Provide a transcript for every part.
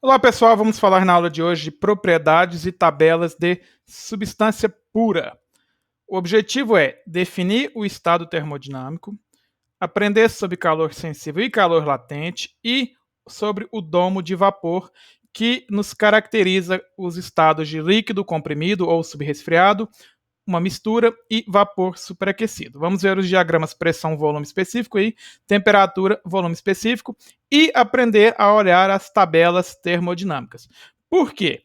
Olá pessoal, vamos falar na aula de hoje de propriedades e tabelas de substância pura. O objetivo é definir o estado termodinâmico, aprender sobre calor sensível e calor latente e sobre o domo de vapor, que nos caracteriza os estados de líquido comprimido ou subresfriado, uma mistura e vapor superaquecido. Vamos ver os diagramas pressão, volume específico e temperatura, volume específico e aprender a olhar as tabelas termodinâmicas. Por quê?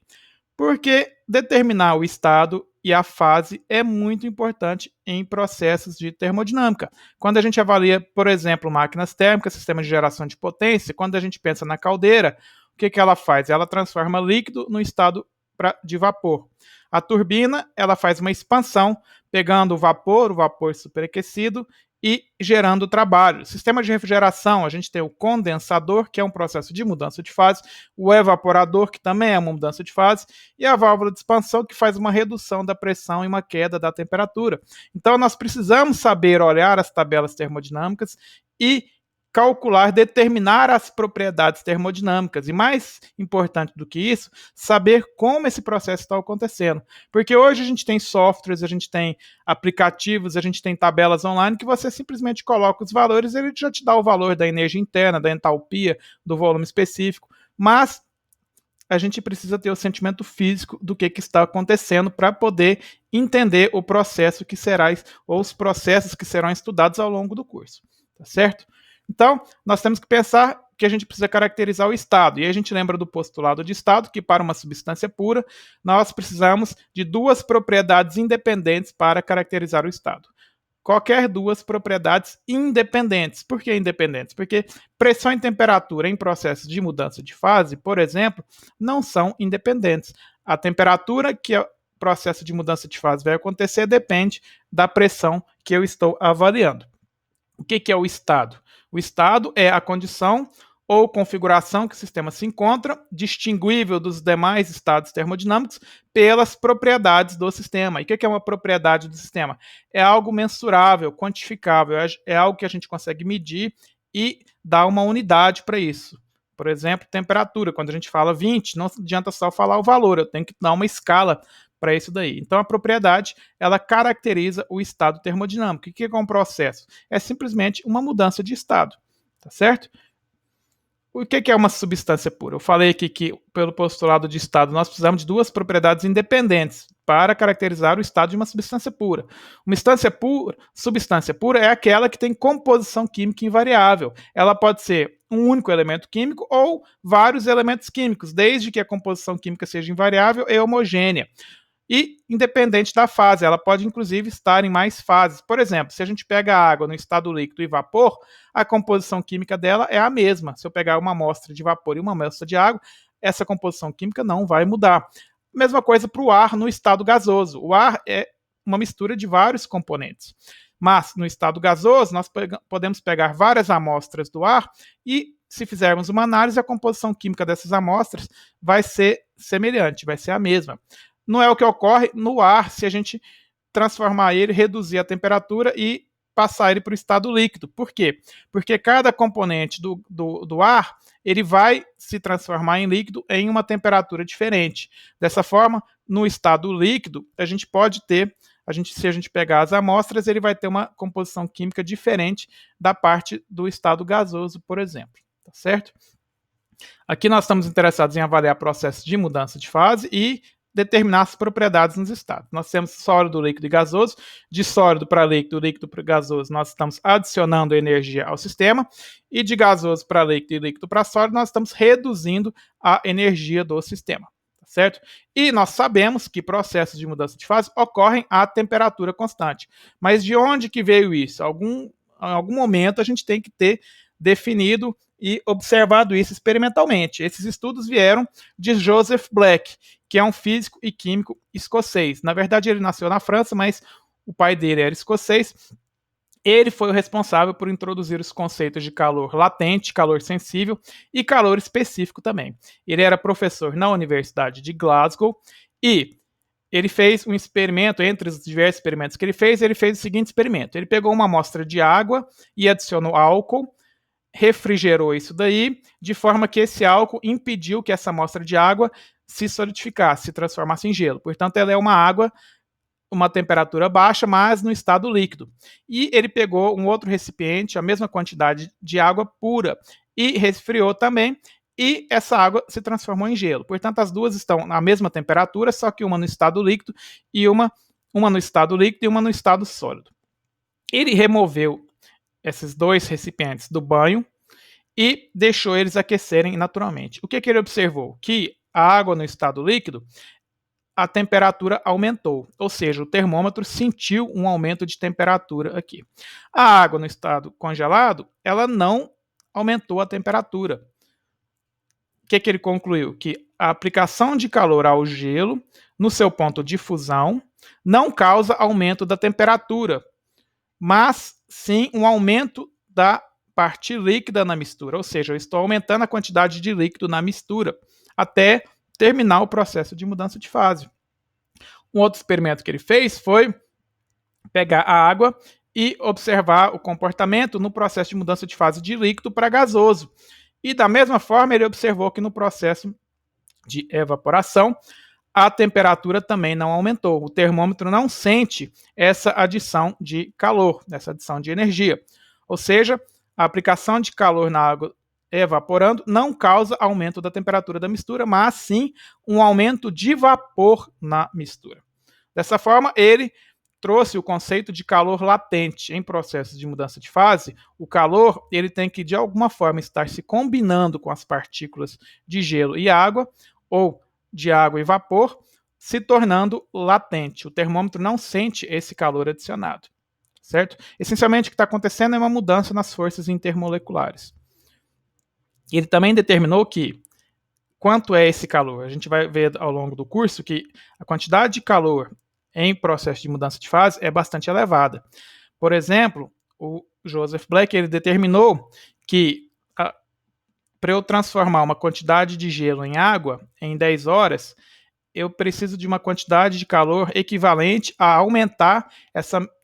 Porque determinar o estado e a fase é muito importante em processos de termodinâmica. Quando a gente avalia, por exemplo, máquinas térmicas, sistemas de geração de potência, quando a gente pensa na caldeira, o que ela faz? Ela transforma líquido no estado de vapor. A turbina, ela faz uma expansão, pegando o vapor superaquecido, e gerando trabalho. Sistema de refrigeração, a gente tem o condensador, que é um processo de mudança de fase, o evaporador, que também é uma mudança de fase, e a válvula de expansão, que faz uma redução da pressão e uma queda da temperatura. Então, nós precisamos saber olhar as tabelas termodinâmicas e calcular, determinar as propriedades termodinâmicas. E mais importante do que isso, saber como esse processo está acontecendo. Porque hoje a gente tem softwares, a gente tem aplicativos, a gente tem tabelas online que você simplesmente coloca os valores e ele já te dá o valor da energia interna, da entalpia, do volume específico. Mas a gente precisa ter o sentimento físico do que está acontecendo para poder entender o processo que será, ou os processos que serão estudados ao longo do curso. Tá certo? Então, nós temos que pensar que a gente precisa caracterizar o estado. E aí a gente lembra do postulado de estado, que para uma substância pura, nós precisamos de duas propriedades independentes para caracterizar o estado. Qualquer duas propriedades independentes. Por que independentes? Porque pressão e temperatura em processos de mudança de fase, por exemplo, não são independentes. A temperatura que o processo de mudança de fase vai acontecer depende da pressão que eu estou avaliando. O que é o estado? O estado é a condição ou configuração que o sistema se encontra, distinguível dos demais estados termodinâmicos pelas propriedades do sistema. E o que é uma propriedade do sistema? É algo mensurável, quantificável, é algo que a gente consegue medir e dar uma unidade para isso. Por exemplo, temperatura. Quando a gente fala 20, não adianta só falar o valor, eu tenho que dar uma escala para isso daí. Então, a propriedade, ela caracteriza o estado termodinâmico. O que é um processo? É simplesmente uma mudança de estado, tá certo? O que é uma substância pura? Eu falei aqui que, pelo postulado de estado, nós precisamos de duas propriedades independentes para caracterizar o estado de uma substância pura. Uma substância pura é aquela que tem composição química invariável. Ela pode ser um único elemento químico ou vários elementos químicos, desde que a composição química seja invariável e homogênea. E independente da fase, ela pode inclusive estar em mais fases. Por exemplo, se a gente pega a água no estado líquido e vapor, a composição química dela é a mesma. Se eu pegar uma amostra de vapor e uma amostra de água, essa composição química não vai mudar. Mesma coisa para o ar no estado gasoso. O ar é uma mistura de vários componentes. Mas no estado gasoso, nós podemos pegar várias amostras do ar e, se fizermos uma análise, a composição química dessas amostras vai ser semelhante, vai ser a mesma. Não é o que ocorre no ar se a gente transformar ele, reduzir a temperatura e passar ele para o estado líquido. Por quê? Porque cada componente do ar ele vai se transformar em líquido em uma temperatura diferente. Dessa forma, no estado líquido, a gente pode ter, se a gente pegar as amostras, ele vai ter uma composição química diferente da parte do estado gasoso, por exemplo. Tá certo? Aqui nós estamos interessados em avaliar processos de mudança de fase e determinar as propriedades nos estados. Nós temos sólido, líquido e gasoso. De sólido para líquido para gasoso, nós estamos adicionando energia ao sistema. E de gasoso para líquido e líquido para sólido, nós estamos reduzindo a energia do sistema. Certo? E nós sabemos que processos de mudança de fase ocorrem a temperatura constante. Mas de onde que veio isso? Em algum momento a gente tem que ter definido e observado isso experimentalmente. Esses estudos vieram de Joseph Black, que é um físico e químico escocês. Na verdade, ele nasceu na França, mas o pai dele era escocês. Ele foi o responsável por introduzir os conceitos de calor latente, calor sensível e calor específico também. Ele era professor na Universidade de Glasgow e ele fez um experimento, entre os diversos experimentos que ele fez o seguinte experimento. Ele pegou uma amostra de água e adicionou álcool refrigerou isso daí, de forma que esse álcool impediu que essa amostra de água se solidificasse, se transformasse em gelo. Portanto, ela é uma água, uma temperatura baixa, mas no estado líquido. E ele pegou um outro recipiente, a mesma quantidade de água pura, e resfriou também, e essa água se transformou em gelo. Portanto, as duas estão na mesma temperatura, só que uma no estado líquido e uma no estado líquido e uma no estado sólido. Ele removeu esses dois recipientes do banho e deixou eles aquecerem naturalmente. O que ele observou? Que a água no estado líquido, a temperatura aumentou, ou seja, o termômetro sentiu um aumento de temperatura aqui. A água no estado congelado, ela não aumentou a temperatura. O que ele concluiu? Que a aplicação de calor ao gelo, no seu ponto de fusão, não causa aumento da temperatura, mas sim um aumento da parte líquida na mistura, ou seja, eu estou aumentando a quantidade de líquido na mistura até terminar o processo de mudança de fase. Um outro experimento que ele fez foi pegar a água e observar o comportamento no processo de mudança de fase de líquido para gasoso. E da mesma forma, ele observou que no processo de evaporação, a temperatura também não aumentou. O termômetro não sente essa adição de calor, essa adição de energia. Ou seja, a aplicação de calor na água evaporando não causa aumento da temperatura da mistura, mas sim um aumento de vapor na mistura. Dessa forma, ele trouxe o conceito de calor latente. Em processos de mudança de fase, o calor ele tem que, de alguma forma, estar se combinando com as partículas de gelo e água, ou de água e vapor, se tornando latente. O termômetro não sente esse calor adicionado, certo? Essencialmente, o que está acontecendo é uma mudança nas forças intermoleculares. Ele também determinou que, quanto é esse calor? A gente vai ver ao longo do curso que a quantidade de calor em processo de mudança de fase é bastante elevada. Por exemplo, o Joseph Black ele determinou que para eu transformar uma quantidade de gelo em água em 10 horas, eu preciso de uma quantidade de calor equivalente a aumentar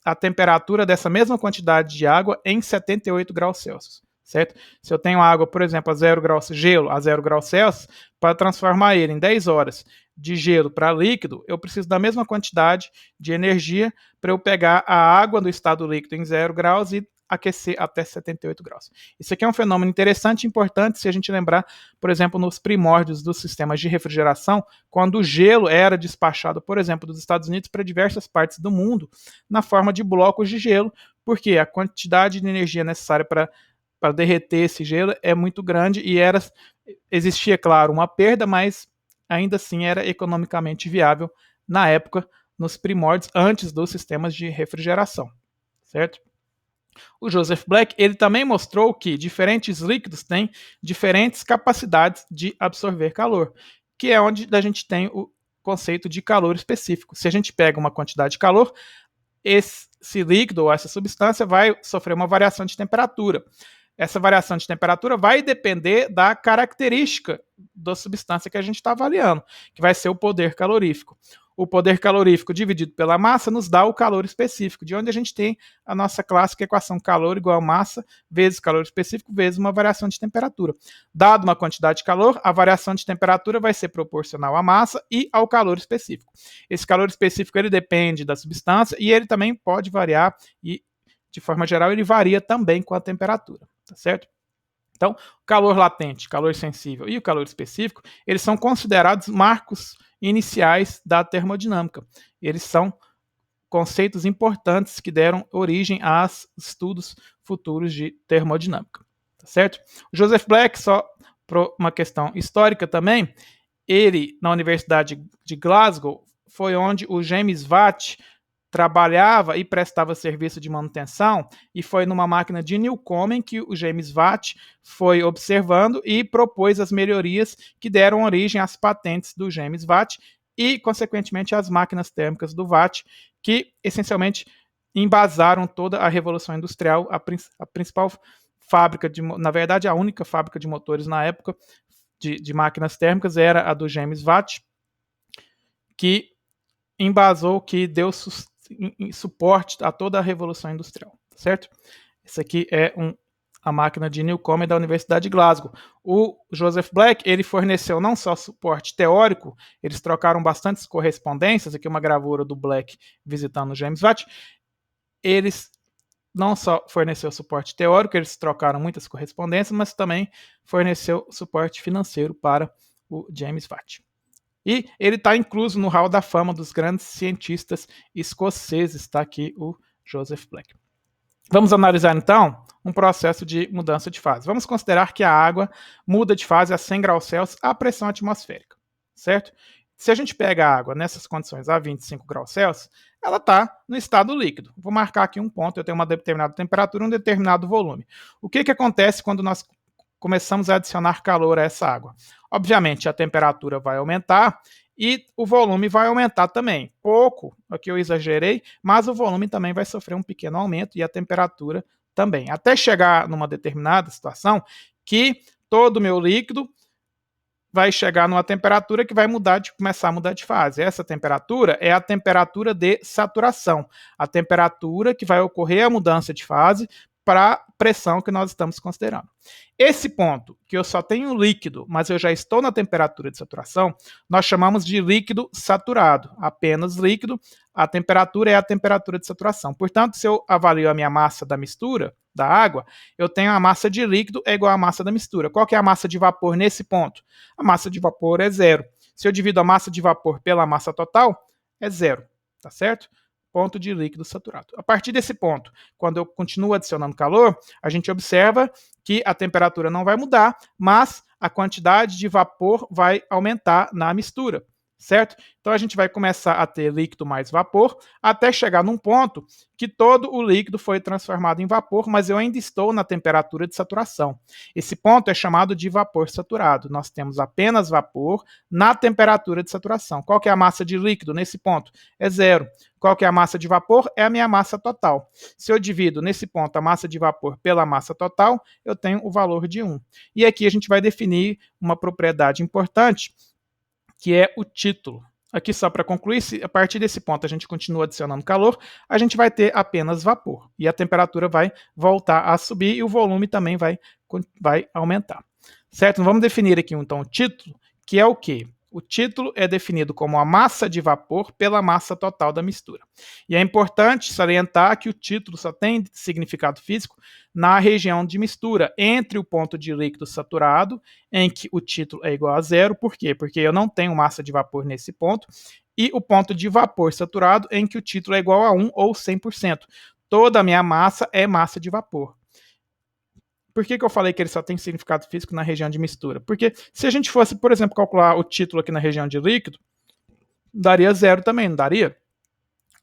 a temperatura dessa mesma quantidade de água em 78 graus Celsius. Certo? Se eu tenho água, por exemplo, a 0 graus, gelo a 0 graus Celsius, para transformar ele em 10 horas de gelo para líquido, eu preciso da mesma quantidade de energia para eu pegar a água do estado líquido em 0 graus e aquecer até 78 graus. Isso aqui é um fenômeno interessante e importante se a gente lembrar, por exemplo, nos primórdios dos sistemas de refrigeração, quando o gelo era despachado, por exemplo, dos Estados Unidos para diversas partes do mundo, na forma de blocos de gelo, porque a quantidade de energia necessária para derreter esse gelo é muito grande e existia, claro, uma perda, mas ainda assim era economicamente viável na época, nos primórdios, antes dos sistemas de refrigeração, certo? O Joseph Black ele também mostrou que diferentes líquidos têm diferentes capacidades de absorver calor, que é onde a gente tem o conceito de calor específico. Se a gente pega uma quantidade de calor, esse líquido ou essa substância vai sofrer uma variação de temperatura. Essa variação de temperatura vai depender da característica da substância que a gente está avaliando, que vai ser o poder calorífico. O poder calorífico dividido pela massa nos dá o calor específico, de onde a gente tem a nossa clássica equação calor igual a massa vezes calor específico vezes uma variação de temperatura. Dado uma quantidade de calor, a variação de temperatura vai ser proporcional à massa e ao calor específico. Esse calor específico ele depende da substância e ele também pode variar e, de forma geral, ele varia também com a temperatura, tá certo? Então, o calor latente, calor sensível e o calor específico, eles são considerados marcos iniciais da termodinâmica. Eles são conceitos importantes que deram origem a estudos futuros de termodinâmica, tá certo? O Joseph Black, só por uma questão histórica também, ele, na Universidade de Glasgow, foi onde o James Watt trabalhava e prestava serviço de manutenção, e foi numa máquina de Newcomen que o James Watt foi observando e propôs as melhorias que deram origem às patentes do James Watt e, consequentemente, às máquinas térmicas do Watt, que essencialmente embasaram toda a Revolução Industrial. A principal fábrica, na verdade, a única fábrica de motores na época de máquinas térmicas era a do James Watt, que embasou, que deu suporte a toda a Revolução Industrial, certo? Esse aqui é um a máquina de Newcomen da Universidade de Glasgow. O Joseph Black, ele forneceu não só suporte teórico, eles trocaram bastantes correspondências, aqui uma gravura do Black visitando o James Watt, eles não só forneceu suporte teórico, eles trocaram muitas correspondências, mas também forneceu suporte financeiro para o James Watt. E ele está incluso no hall da fama dos grandes cientistas escoceses, está aqui o Joseph Black. Vamos analisar então um processo de mudança de fase. Vamos considerar que a água muda de fase a 100 graus Celsius à pressão atmosférica, certo? Se a gente pega a água nessas condições a 25 graus Celsius, ela está no estado líquido. Vou marcar aqui um ponto, eu tenho uma determinada temperatura, um determinado volume. O que acontece quando nós começamos a adicionar calor a essa água? Obviamente, a temperatura vai aumentar e o volume vai aumentar também. Pouco, aqui eu exagerei, mas o volume também vai sofrer um pequeno aumento e a temperatura também. Até chegar numa determinada situação que todo o meu líquido vai chegar numa temperatura que vai começar a mudar de fase. Essa temperatura é a temperatura de saturação, a temperatura que vai ocorrer a mudança de fase para a pressão que nós estamos considerando. Esse ponto, que eu só tenho líquido, mas eu já estou na temperatura de saturação, nós chamamos de líquido saturado. Apenas líquido, a temperatura é a temperatura de saturação. Portanto, se eu avalio a minha massa da mistura, da água, eu tenho a massa de líquido é igual à massa da mistura. Qual que é a massa de vapor nesse ponto? A massa de vapor é zero. Se eu divido a massa de vapor pela massa total, é zero, tá certo? Ponto de líquido saturado. A partir desse ponto, quando eu continuo adicionando calor, a gente observa que a temperatura não vai mudar, mas a quantidade de vapor vai aumentar na mistura, certo? Então a gente vai começar a ter líquido mais vapor, até chegar num ponto que todo o líquido foi transformado em vapor, mas eu ainda estou na temperatura de saturação. Esse ponto é chamado de vapor saturado. Nós temos apenas vapor na temperatura de saturação. Qual que é a massa de líquido nesse ponto? É zero. Qual que é a massa de vapor? É a minha massa total. Se eu divido nesse ponto a massa de vapor pela massa total, eu tenho o valor de 1. E aqui a gente vai definir uma propriedade importante, que é o título. Aqui só para concluir, se a partir desse ponto a gente continua adicionando calor, a gente vai ter apenas vapor. E a temperatura vai voltar a subir e o volume também vai aumentar. Certo? Vamos definir aqui então o título, que é o quê? O título é definido como a massa de vapor pela massa total da mistura. E é importante salientar que o título só tem significado físico na região de mistura, entre o ponto de líquido saturado, em que o título é igual a zero. Por quê? Porque eu não tenho massa de vapor nesse ponto, e o ponto de vapor saturado, em que o título é igual a 1 ou 100%. Toda a minha massa é massa de vapor. Por que eu falei que ele só tem significado físico na região de mistura? Porque se a gente fosse, por exemplo, calcular o título aqui na região de líquido, daria zero também, não daria?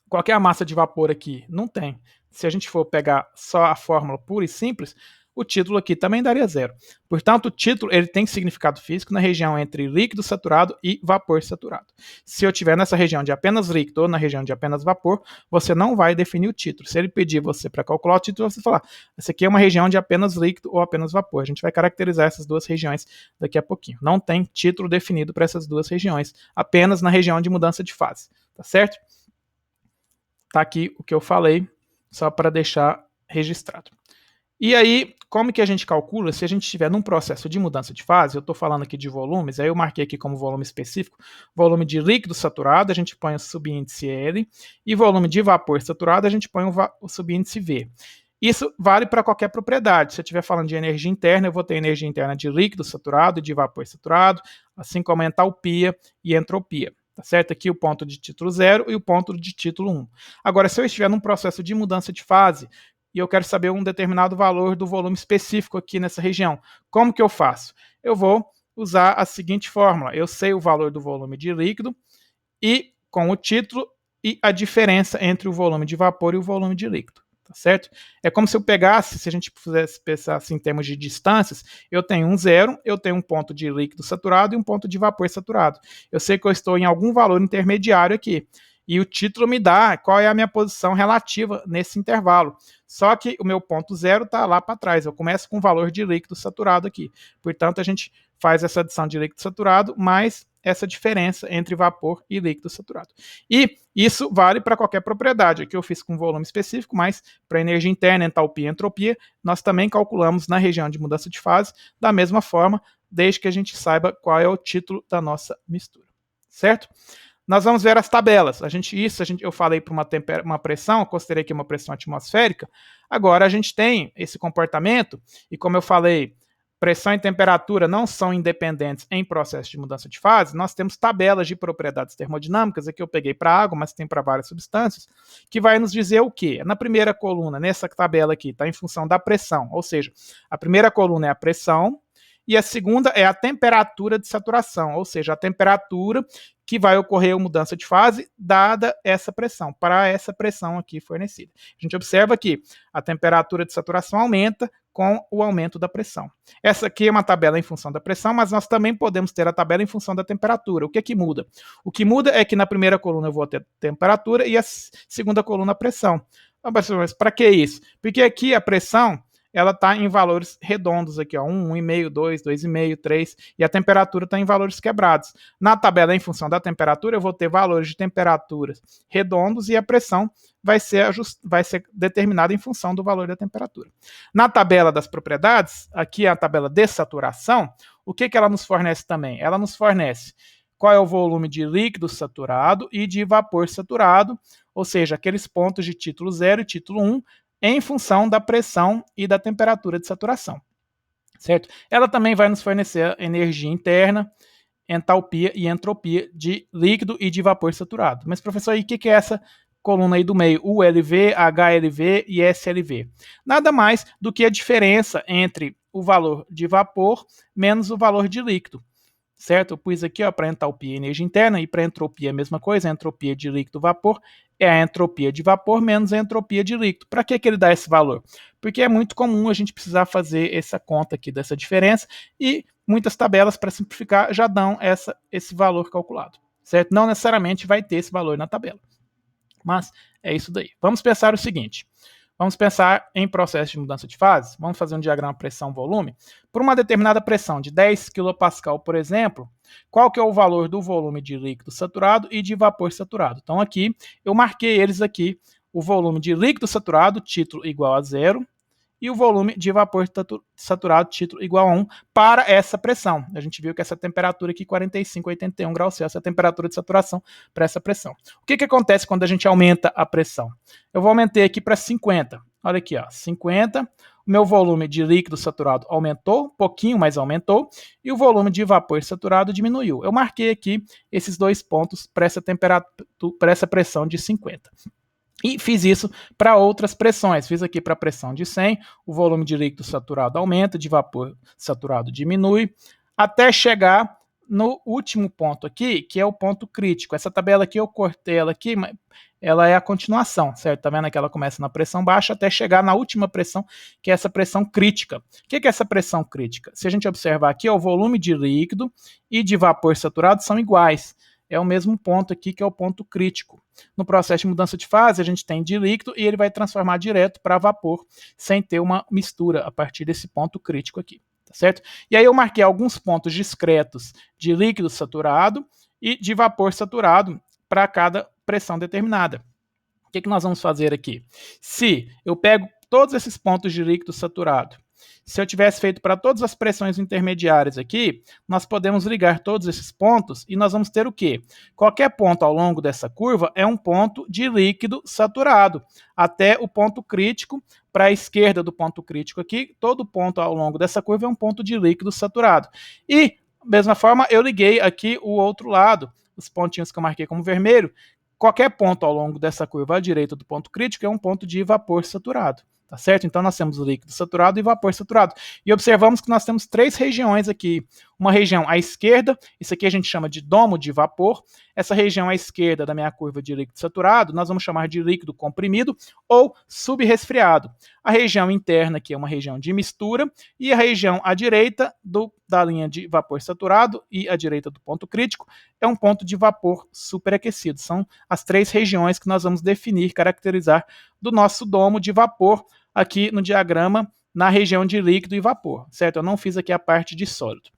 Qual que é a massa de vapor aqui? Não tem. Se a gente for pegar só a fórmula pura e simples, o título aqui também daria zero. Portanto, o título ele tem significado físico na região entre líquido saturado e vapor saturado. Se eu estiver nessa região de apenas líquido ou na região de apenas vapor, você não vai definir o título. Se ele pedir você para calcular o título, você falar, essa aqui é uma região de apenas líquido ou apenas vapor. A gente vai caracterizar essas duas regiões daqui a pouquinho. Não tem título definido para essas duas regiões, apenas na região de mudança de fase. Tá certo? Tá aqui o que eu falei, só para deixar registrado. E aí, como que a gente calcula se a gente estiver num processo de mudança de fase? Eu estou falando aqui de volumes, aí eu marquei aqui como volume específico, volume de líquido saturado, a gente põe o subíndice L, e volume de vapor saturado, a gente põe o subíndice V. Isso vale para qualquer propriedade. Se eu estiver falando de energia interna, eu vou ter energia interna de líquido saturado e de vapor saturado, assim como entalpia e entropia. Tá certo? Aqui o ponto de título 0 e o ponto de título 1. Agora, se eu estiver num processo de mudança de fase, e eu quero saber um determinado valor do volume específico aqui nessa região, como que eu faço? Eu vou usar a seguinte fórmula. Eu sei o valor do volume de líquido e com o título e a diferença entre o volume de vapor e o volume de líquido. Tá certo? É como se eu pegasse, se a gente pudesse pensar assim, em termos de distâncias, eu tenho um zero, eu tenho um ponto de líquido saturado e um ponto de vapor saturado. Eu sei que eu estou em algum valor intermediário aqui. E o título me dá qual é a minha posição relativa nesse intervalo. Só que o meu ponto zero está lá para trás. Eu começo com o valor de líquido saturado aqui. Portanto, a gente faz essa adição de líquido saturado mais essa diferença entre vapor e líquido saturado. E isso vale para qualquer propriedade. Aqui eu fiz com volume específico, mas para energia interna, entalpia e entropia, nós também calculamos na região de mudança de fase da mesma forma, desde que a gente saiba qual é o título da nossa mistura. Certo? Nós vamos ver as tabelas. Eu falei para uma pressão, eu considerei aqui uma pressão atmosférica. Agora a gente tem esse comportamento, e como eu falei, pressão e temperatura não são independentes em processo de mudança de fase. Nós temos tabelas de propriedades termodinâmicas, aqui eu peguei para água, mas tem para várias substâncias, que vai nos dizer o quê? Na primeira coluna, nessa tabela aqui, está em função da pressão, ou seja, a primeira coluna é a pressão, e a segunda é a temperatura de saturação, ou seja, a temperatura que vai ocorrer a mudança de fase dada essa pressão, para essa pressão aqui fornecida. A gente observa que a temperatura de saturação aumenta com o aumento da pressão. Essa aqui é uma tabela em função da pressão, mas nós também podemos ter a tabela em função da temperatura. O que é que muda? O que muda é que na primeira coluna eu vou ter temperatura e a segunda coluna a pressão. Mas para que isso? Porque aqui a pressão ela está em valores redondos aqui, ó, 1, 1,5, 2, 2,5, 3, e a temperatura está em valores quebrados. Na tabela em função da temperatura, eu vou ter valores de temperaturas redondos e a pressão vai ser determinada em função do valor da temperatura. Na tabela das propriedades, aqui é a tabela de saturação, o que ela nos fornece também? Ela nos fornece qual é o volume de líquido saturado e de vapor saturado, ou seja, aqueles pontos de título 0 e título 1, em função da pressão e da temperatura de saturação, certo? Ela também vai nos fornecer energia interna, entalpia e entropia de líquido e de vapor saturado. Mas, professor, e o que é essa coluna aí do meio? ULV, HLV e SLV. Nada mais do que a diferença entre o valor de vapor menos o valor de líquido. Certo? Eu pus aqui para entalpia e energia interna, e para entropia a mesma coisa, a entropia de líquido vapor é a entropia de vapor menos a entropia de líquido. Para que ele dá esse valor? Porque é muito comum a gente precisar fazer essa conta aqui dessa diferença, e muitas tabelas, para simplificar, já dão esse valor calculado. Certo? Não necessariamente vai ter esse valor na tabela. Mas é isso daí. Vamos pensar o seguinte. Vamos pensar em processo de mudança de fase. Vamos fazer um diagrama pressão-volume. Por uma determinada pressão de 10 kPa, por exemplo, qual que é o valor do volume de líquido saturado e de vapor saturado? Então aqui, eu marquei eles aqui, o volume de líquido saturado, título igual a 0, e o volume de vapor saturado, título igual a 1, para essa pressão. A gente viu que essa temperatura aqui, 45 a 81 graus Celsius, é a temperatura de saturação para essa pressão. O que acontece quando a gente aumenta a pressão? Eu vou aumentar aqui para 50. Olha aqui, ó, 50. O meu volume de líquido saturado aumentou, um pouquinho, mas aumentou, e o volume de vapor saturado diminuiu. Eu marquei aqui esses dois pontos para essa pressão de 50. E fiz isso para outras pressões. Fiz aqui para a pressão de 100, o volume de líquido saturado aumenta, de vapor saturado diminui, até chegar no último ponto aqui, que é o ponto crítico. Essa tabela aqui eu cortei ela aqui, mas ela é a continuação, certo? Tá vendo que ela começa na pressão baixa até chegar na última pressão, que é essa pressão crítica. O que é essa pressão crítica? Se a gente observar aqui, o volume de líquido e de vapor saturado são iguais. É o mesmo ponto aqui, que é o ponto crítico. No processo de mudança de fase, a gente tem de líquido e ele vai transformar direto para vapor, sem ter uma mistura a partir desse ponto crítico aqui, tá certo? E aí eu marquei alguns pontos discretos de líquido saturado e de vapor saturado para cada pressão determinada. O que nós vamos fazer aqui? Se eu pego todos esses pontos de líquido saturado, se eu tivesse feito para todas as pressões intermediárias aqui, nós podemos ligar todos esses pontos e nós vamos ter o quê? Qualquer ponto ao longo dessa curva é um ponto de líquido saturado, até o ponto crítico. Para a esquerda do ponto crítico aqui, todo ponto ao longo dessa curva é um ponto de líquido saturado. E, da mesma forma, eu liguei aqui o outro lado, os pontinhos que eu marquei como vermelho. Qualquer ponto ao longo dessa curva à direita do ponto crítico é um ponto de vapor saturado. Tá certo? Então nós temos o líquido saturado e vapor saturado. E observamos que nós temos três regiões aqui. Uma região à esquerda, isso aqui a gente chama de domo de vapor. Essa região à esquerda da minha curva de líquido saturado, nós vamos chamar de líquido comprimido ou subresfriado. A região interna, que é uma região de mistura, e a região à direita da linha de vapor saturado e à direita do ponto crítico é um ponto de vapor superaquecido. São as três regiões que nós vamos definir, caracterizar do nosso domo de vapor aqui no diagrama, na região de líquido e vapor, certo? Eu não fiz aqui a parte de sólido.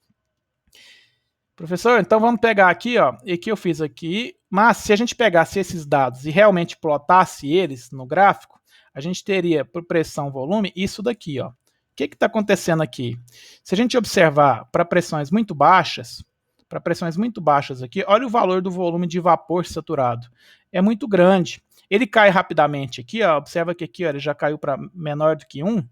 Professor, então vamos pegar aqui, ó, e que eu fiz aqui, mas se a gente pegasse esses dados e realmente plotasse eles no gráfico, a gente teria por pressão, volume, isso daqui, ó. O que está acontecendo aqui? Se a gente observar para pressões muito baixas aqui, olha o valor do volume de vapor saturado. É muito grande. Ele cai rapidamente aqui, ó, observa que aqui ó, ele já caiu para menor do que 1,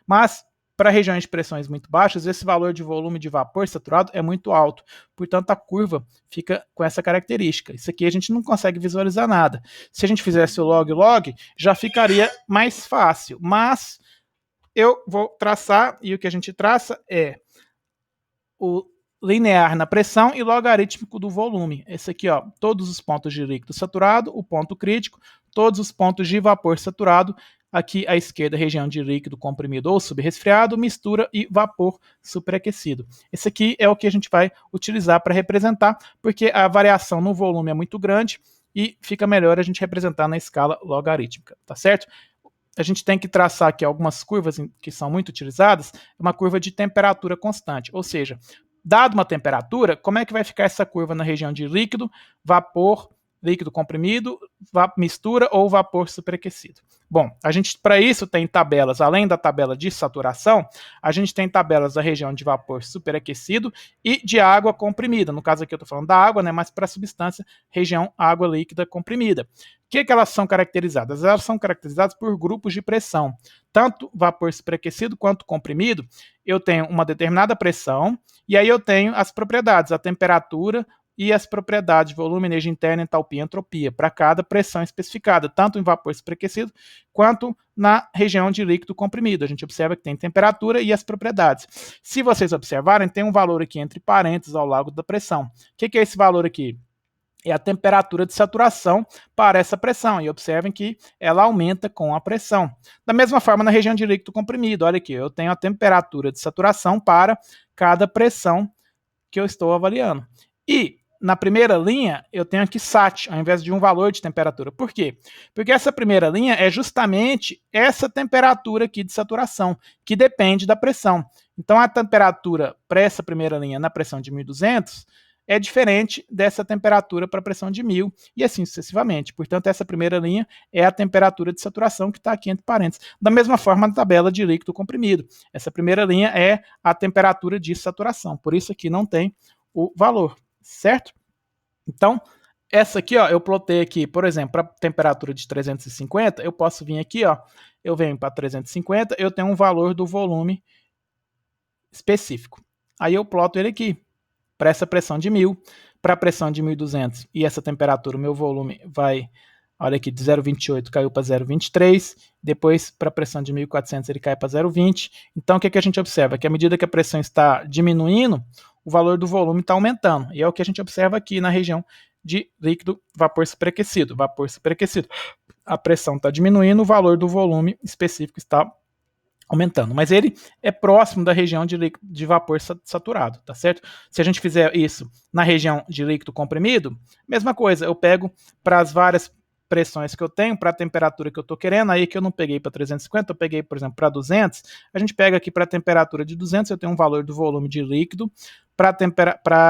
mas para regiões de pressões muito baixas, esse valor de volume de vapor saturado é muito alto. Portanto, a curva fica com essa característica. Isso aqui a gente não consegue visualizar nada. Se a gente fizesse o log-log, já ficaria mais fácil. Mas eu vou traçar, e o que a gente traça é o linear na pressão e logarítmico do volume. Esse aqui, ó, todos os pontos de líquido saturado, o ponto crítico, todos os pontos de vapor saturado. Aqui à esquerda, região de líquido comprimido ou subresfriado, mistura e vapor superaquecido. Esse aqui é o que a gente vai utilizar para representar, porque a variação no volume é muito grande e fica melhor a gente representar na escala logarítmica, tá certo? A gente tem que traçar aqui algumas curvas que são muito utilizadas, uma curva de temperatura constante, ou seja, dado uma temperatura, como é que vai ficar essa curva na região de líquido, vapor, líquido comprimido, mistura ou vapor superaquecido? Bom, a gente para isso tem tabelas, além da tabela de saturação, a gente tem tabelas da região de vapor superaquecido e de água comprimida. No caso aqui eu estou falando da água, né, mas para a substância, região água líquida comprimida. O que elas são caracterizadas? Elas são caracterizadas por grupos de pressão. Tanto vapor superaquecido quanto comprimido, eu tenho uma determinada pressão, e aí eu tenho as propriedades, a temperatura e as propriedades de volume, energia interna, entalpia e entropia, para cada pressão especificada, tanto em vapor superaquecido quanto na região de líquido comprimido. A gente observa que tem temperatura e as propriedades. Se vocês observarem, tem um valor aqui entre parênteses ao lado da pressão. O que é esse valor aqui? É a temperatura de saturação para essa pressão. E observem que ela aumenta com a pressão. Da mesma forma, na região de líquido comprimido, olha aqui, eu tenho a temperatura de saturação para cada pressão que eu estou avaliando. E na primeira linha, eu tenho aqui SAT, ao invés de um valor de temperatura. Por quê? Porque essa primeira linha é justamente essa temperatura aqui de saturação, que depende da pressão. Então, a temperatura para essa primeira linha na pressão de 1200 é diferente dessa temperatura para a pressão de 1000 e assim sucessivamente. Portanto, essa primeira linha é a temperatura de saturação que está aqui entre parênteses. Da mesma forma, na tabela de líquido comprimido. Essa primeira linha é a temperatura de saturação. Por isso aqui não tem o valor, certo? Então, essa aqui, ó, eu plotei aqui, por exemplo, para temperatura de 350, eu posso vir aqui, ó, eu venho para 350, eu tenho um valor do volume específico. Aí eu ploto ele aqui, para essa pressão de 1000, para a pressão de 1200 e essa temperatura, o meu volume vai, olha aqui, de 0,28 caiu para 0,23, depois para a pressão de 1400 ele cai para 0,20. Então o que a gente observa? Que à medida que a pressão está diminuindo, o valor do volume está aumentando, e é o que a gente observa aqui na região de líquido vapor superaquecido. Vapor superaquecido, a pressão está diminuindo, o valor do volume específico está aumentando, mas ele é próximo da região de vapor saturado, tá certo? Se a gente fizer isso na região de líquido comprimido, mesma coisa, eu pego para as várias pressões que eu tenho, para a temperatura que eu estou querendo, aí que eu não peguei para 350, eu peguei, por exemplo, para 200, a gente pega aqui para a temperatura de 200, eu tenho um valor do volume de líquido, para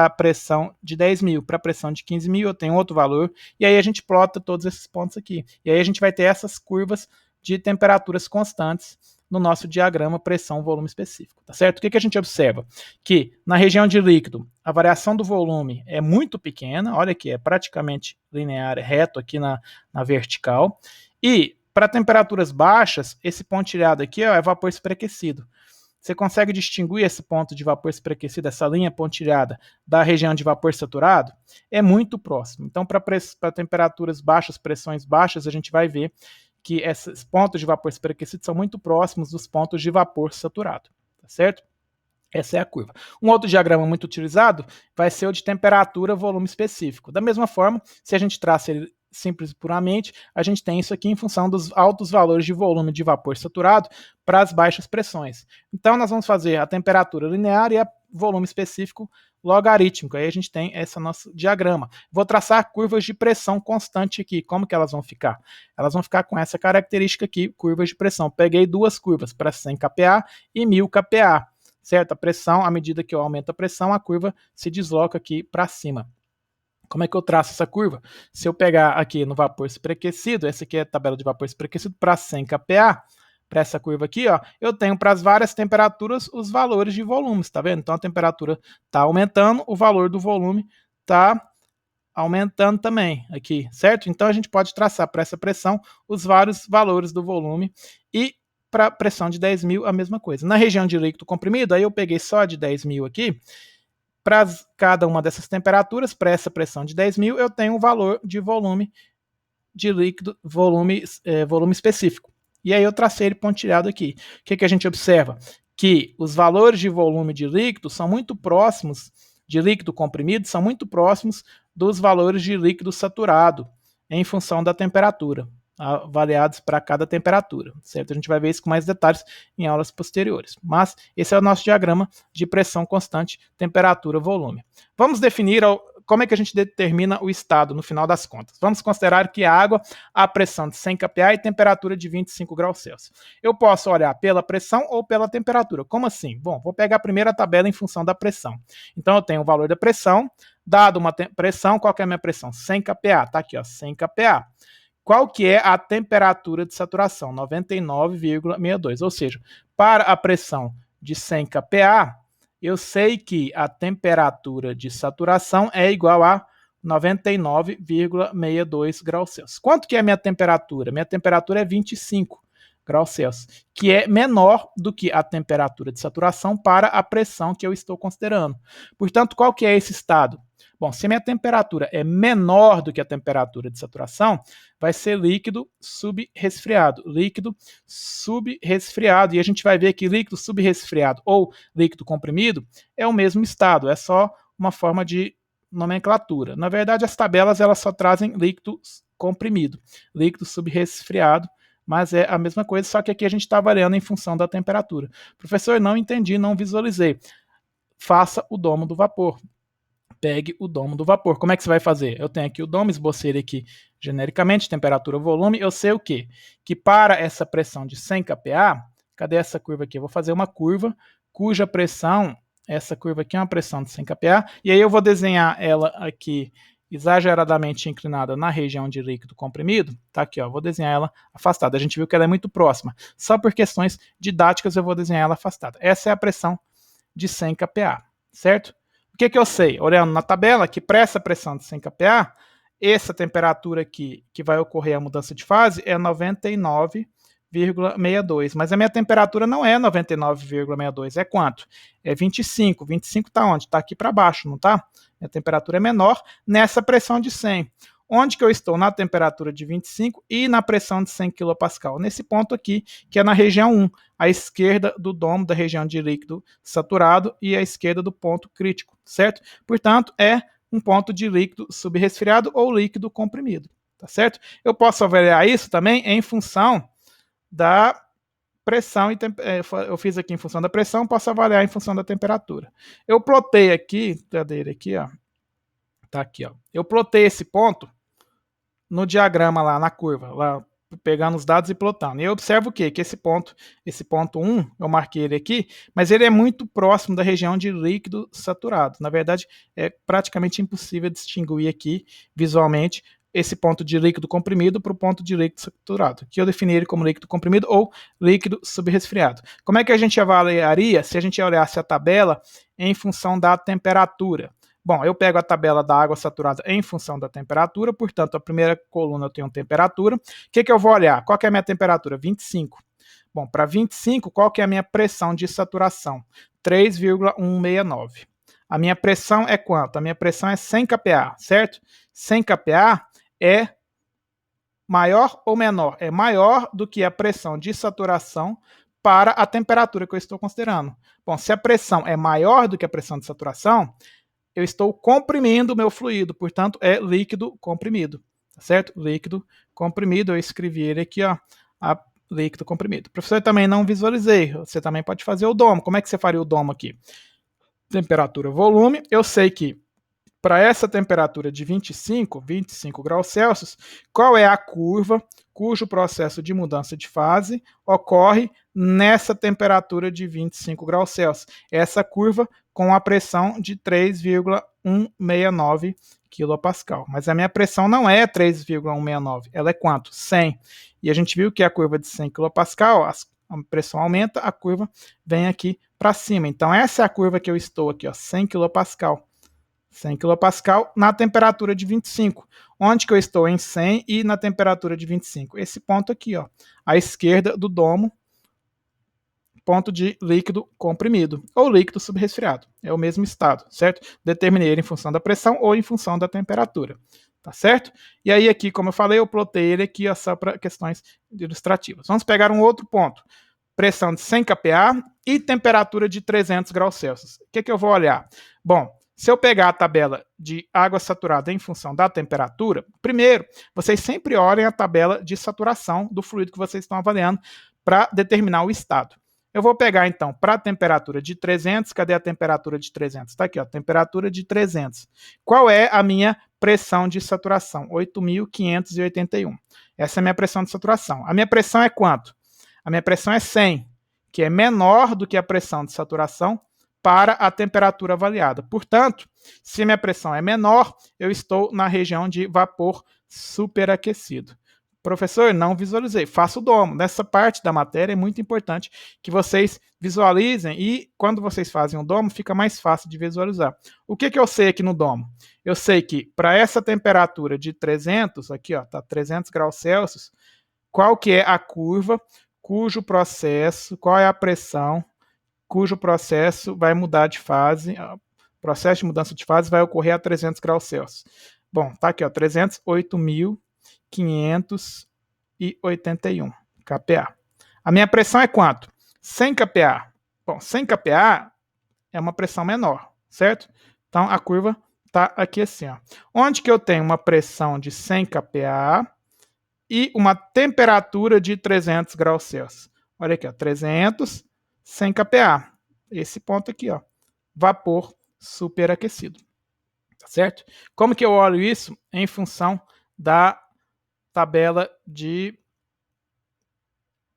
a pressão de 10.000, para a pressão de 15.000 eu tenho outro valor, e aí a gente plota todos esses pontos aqui, e aí a gente vai ter essas curvas de temperaturas constantes no nosso diagrama pressão-volume específico, tá certo? O que a gente observa? Que na região de líquido, a variação do volume é muito pequena, olha aqui, é praticamente linear, é reto aqui na vertical, e para temperaturas baixas, esse pontilhado aqui ó, é vapor superaquecido. Você consegue distinguir esse ponto de vapor superaquecido, essa linha pontilhada, da região de vapor saturado? É muito próximo. Então, para temperaturas baixas, pressões baixas, a gente vai ver que esses pontos de vapor superaquecido são muito próximos dos pontos de vapor saturado, tá certo? Essa é a curva. Um outro diagrama muito utilizado vai ser o de temperatura, volume específico. Da mesma forma, se a gente traça ele simples e puramente, a gente tem isso aqui em função dos altos valores de volume de vapor saturado para as baixas pressões. Então, nós vamos fazer a temperatura linear e o volume específico logarítmico. Aí a gente tem esse nosso diagrama. Vou traçar curvas de pressão constante aqui. Como que elas vão ficar? Elas vão ficar com essa característica aqui, curvas de pressão. Peguei duas curvas para 100 kPa e 1000 kPa. certo? A pressão, à medida que eu aumento a pressão, a curva se desloca aqui para cima. Como é que eu traço essa curva? Se eu pegar aqui no vapor superaquecido, essa aqui é a tabela de vapor superaquecido para 100 kPa, para essa curva aqui, ó, eu tenho para as várias temperaturas os valores de volumes, tá vendo? Então a temperatura está aumentando, o valor do volume está aumentando também aqui, certo? Então a gente pode traçar para essa pressão os vários valores do volume e para a pressão de 10.000 a mesma coisa. Na região de líquido comprimido, aí eu peguei só de 10.000 aqui, para cada uma dessas temperaturas, para essa pressão de 10.000, eu tenho um valor de volume de líquido, volume específico. E aí eu tracei ele pontilhado aqui. O que a gente observa? Que os valores de volume de líquido são muito próximos, de líquido comprimido, são muito próximos dos valores de líquido saturado, em função da temperatura, avaliados para cada temperatura, certo? A gente vai ver isso com mais detalhes em aulas posteriores. Mas esse é o nosso diagrama de pressão constante, temperatura, volume. Vamos definir como é que a gente determina o estado no final das contas. Vamos considerar que a água, a pressão de 100 kPa e temperatura de 25 graus Celsius. Eu posso olhar pela pressão ou pela temperatura. Como assim? Bom, vou pegar a primeira tabela em função da pressão. Então eu tenho o valor da pressão, dado uma pressão, qual que é a minha pressão? 100 kPa, tá aqui, ó, 100 kPa. Qual que é a temperatura de saturação? 99,62. Ou seja, para a pressão de 100 kPa, eu sei que a temperatura de saturação é igual a 99,62 graus Celsius. Quanto que é a minha temperatura? Minha temperatura é 25 graus Celsius, que é menor do que a temperatura de saturação para a pressão que eu estou considerando. Portanto, qual que é esse estado? Bom, se a minha temperatura é menor do que a temperatura de saturação, vai ser líquido subresfriado. Líquido subresfriado. E a gente vai ver que líquido subresfriado ou líquido comprimido é o mesmo estado, é só uma forma de nomenclatura. Na verdade, as tabelas elas só trazem líquido comprimido, líquido subresfriado, mas é a mesma coisa, só que aqui a gente está avaliando em função da temperatura. Professor, não entendi, não visualizei. Faça o domo do vapor. Pegue o domo do vapor. Como é que você vai fazer? Eu tenho aqui o domo, esbocei ele aqui genericamente, temperatura, volume. Eu sei o quê? Que para essa pressão de 100 kPa, cadê essa curva aqui? Eu vou fazer uma curva cuja pressão, essa curva aqui é uma pressão de 100 kPa, e aí eu vou desenhar ela aqui exageradamente inclinada na região de líquido comprimido. Tá aqui, ó, vou desenhar ela afastada. A gente viu que ela é muito próxima. Só por questões didáticas eu vou desenhar ela afastada. Essa é a pressão de 100 kPa, certo? O que eu sei? Olhando na tabela, que para essa pressão de 100 kPa, essa temperatura aqui, que vai ocorrer a mudança de fase, é 99,62. Mas a minha temperatura não é 99,62. É quanto? É 25. 25 está onde? Está aqui para baixo, não está? Minha temperatura é menor nessa pressão de 100. Onde que eu estou? Na temperatura de 25 e na pressão de 100 kPa. Nesse ponto aqui, que é na região 1, à esquerda do domo da região de líquido saturado e à esquerda do ponto crítico, certo? Portanto, é um ponto de líquido subresfriado ou líquido comprimido, tá certo? Eu posso avaliar isso também em função da pressão, eu fiz aqui em função da pressão, posso avaliar em função da temperatura. Eu plotei aqui, cadê ele aqui, ó? Tá aqui, ó. Eu plotei esse ponto no diagrama lá, na curva, lá pegando os dados e plotando. E eu observo o quê? Que esse ponto 1, eu marquei ele aqui, mas ele é muito próximo da região de líquido saturado. Na verdade, é praticamente impossível distinguir aqui visualmente esse ponto de líquido comprimido para o ponto de líquido saturado, que eu defini ele como líquido comprimido ou líquido subresfriado. Como é que a gente avaliaria se a gente olhasse a tabela em função da temperatura? Bom, eu pego a tabela da água saturada em função da temperatura, portanto, a primeira coluna eu tenho temperatura. O que eu vou olhar? Qual que é a minha temperatura? 25. Bom, para 25, qual que é a minha pressão de saturação? 3,169. A minha pressão é quanto? A minha pressão é 100 kPa, certo? 100 kPa é maior ou menor? É maior do que a pressão de saturação para a temperatura que eu estou considerando. Bom, se a pressão é maior do que a pressão de saturação, eu estou comprimindo o meu fluido, portanto, é líquido comprimido, tá certo? Líquido comprimido, eu escrevi ele aqui, ó, líquido comprimido. Professor, eu também não visualizei, você também pode fazer o domo. Como é que você faria o domo aqui? Temperatura, volume, eu sei que para essa temperatura de 25 graus Celsius, qual é a curva cujo processo de mudança de fase ocorre nessa temperatura de 25 graus Celsius. Essa curva com a pressão de 3,169 kPa. Mas a minha pressão não é 3,169, ela é quanto? 100. E a gente viu que a curva de 100 kPa, a pressão aumenta, a curva vem aqui para cima. Então essa é a curva que eu estou aqui, ó, 100 kPa. 100 kPa na temperatura de 25. Onde que eu estou em 100 e na temperatura de 25? Esse ponto aqui, ó, à esquerda do domo, ponto de líquido comprimido, ou líquido subresfriado. É o mesmo estado, certo? Determinei ele em função da pressão ou em função da temperatura, tá certo? E aí aqui, como eu falei, eu plotei ele aqui, ó, só para questões ilustrativas. Vamos pegar um outro ponto. Pressão de 100 kPa e temperatura de 300 graus Celsius. O que eu vou olhar? Bom, se eu pegar a tabela de água saturada em função da temperatura, primeiro, vocês sempre olhem a tabela de saturação do fluido que vocês estão avaliando para determinar o estado. Eu vou pegar, então, para a temperatura de 300, cadê a temperatura de 300? Está aqui, ó, temperatura de 300. Qual é a minha pressão de saturação? 8.581. Essa é a minha pressão de saturação. A minha pressão é quanto? A minha pressão é 100, que é menor do que a pressão de saturação para a temperatura avaliada. Portanto, se a minha pressão é menor, eu estou na região de vapor superaquecido. Professor, não visualizei. Faça o domo. Nessa parte da matéria é muito importante que vocês visualizem e quando vocês fazem o domo fica mais fácil de visualizar. O que eu sei aqui no domo? Eu sei que para essa temperatura de 300, aqui ó, tá 300 graus Celsius, qual que é a curva cujo processo, qual é a pressão cujo processo vai mudar de fase, o processo de mudança de fase vai ocorrer a 300 graus Celsius. Bom, tá aqui, ó, 308.581 kPa. A minha pressão é quanto? 100 kPa. Bom, 100 kPa é uma pressão menor, certo? Então, a curva tá aqui assim, ó. Onde que eu tenho uma pressão de 100 kPa e uma temperatura de 300 graus Celsius? Olha aqui, ó, 300, 100 kPa. Esse ponto aqui, ó, vapor superaquecido. Tá certo? Como que eu olho isso? Em função da tabela de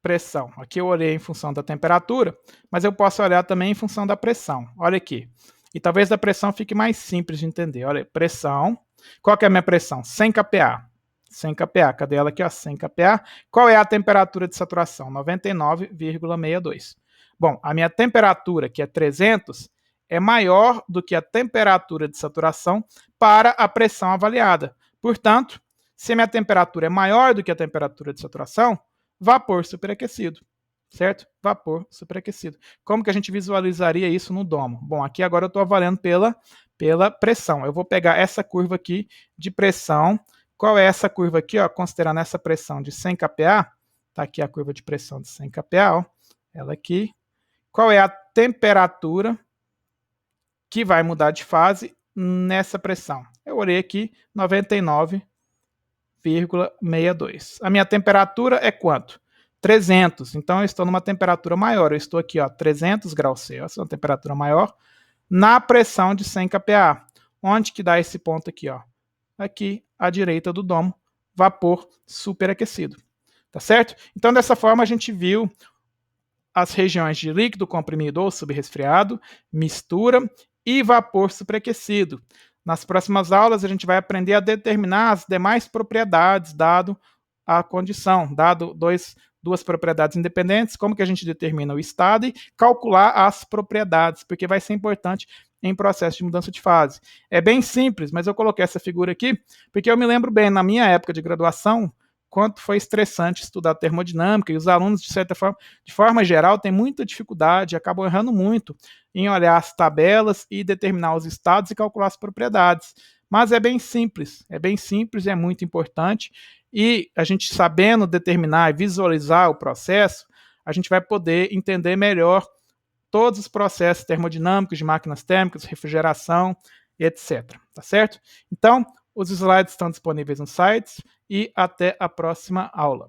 pressão. Aqui eu olhei em função da temperatura, mas eu posso olhar também em função da pressão. Olha aqui. E talvez da pressão fique mais simples de entender. Olha, pressão. Qual que é a minha pressão? 100 kPa. 100 kPa. Cadê ela aqui? Ó, 100 kPa. Qual é a temperatura de saturação? 99,62. Bom, a minha temperatura, que é 300, é maior do que a temperatura de saturação para a pressão avaliada. Portanto, se a minha temperatura é maior do que a temperatura de saturação, vapor superaquecido, certo? Vapor superaquecido. Como que a gente visualizaria isso no domo? Bom, aqui agora eu estou avaliando pela pressão. Eu vou pegar essa curva aqui de pressão. Qual é essa curva aqui, ó? Considerando essa pressão de 100 kPa, tá aqui a curva de pressão de 100 kPa, ó, ela aqui. Qual é a temperatura que vai mudar de fase nessa pressão? Eu olhei aqui, 99,62. A minha temperatura é quanto? 300. Então eu estou numa temperatura maior. Eu estou aqui, ó, 300 graus Celsius, uma temperatura maior, na pressão de 100 kPa. Onde que dá esse ponto aqui, ó? Aqui à direita do domo, vapor superaquecido. Tá certo? Então dessa forma a gente viu as regiões de líquido comprimido ou subresfriado, mistura e vapor superaquecido. Nas próximas aulas, a gente vai aprender a determinar as demais propriedades, dado a condição, dado duas propriedades independentes, como que a gente determina o estado e calcular as propriedades, porque vai ser importante em processo de mudança de fase. É bem simples, mas eu coloquei essa figura aqui, porque eu me lembro bem, na minha época de graduação, quanto foi estressante estudar termodinâmica, e os alunos, de certa forma, de forma geral, têm muita dificuldade, acabam errando muito em olhar as tabelas e determinar os estados e calcular as propriedades. Mas é bem simples e é muito importante, e a gente sabendo determinar e visualizar o processo, a gente vai poder entender melhor todos os processos termodinâmicos de máquinas térmicas, refrigeração, etc. Tá certo? Então, os slides estão disponíveis no site e até a próxima aula.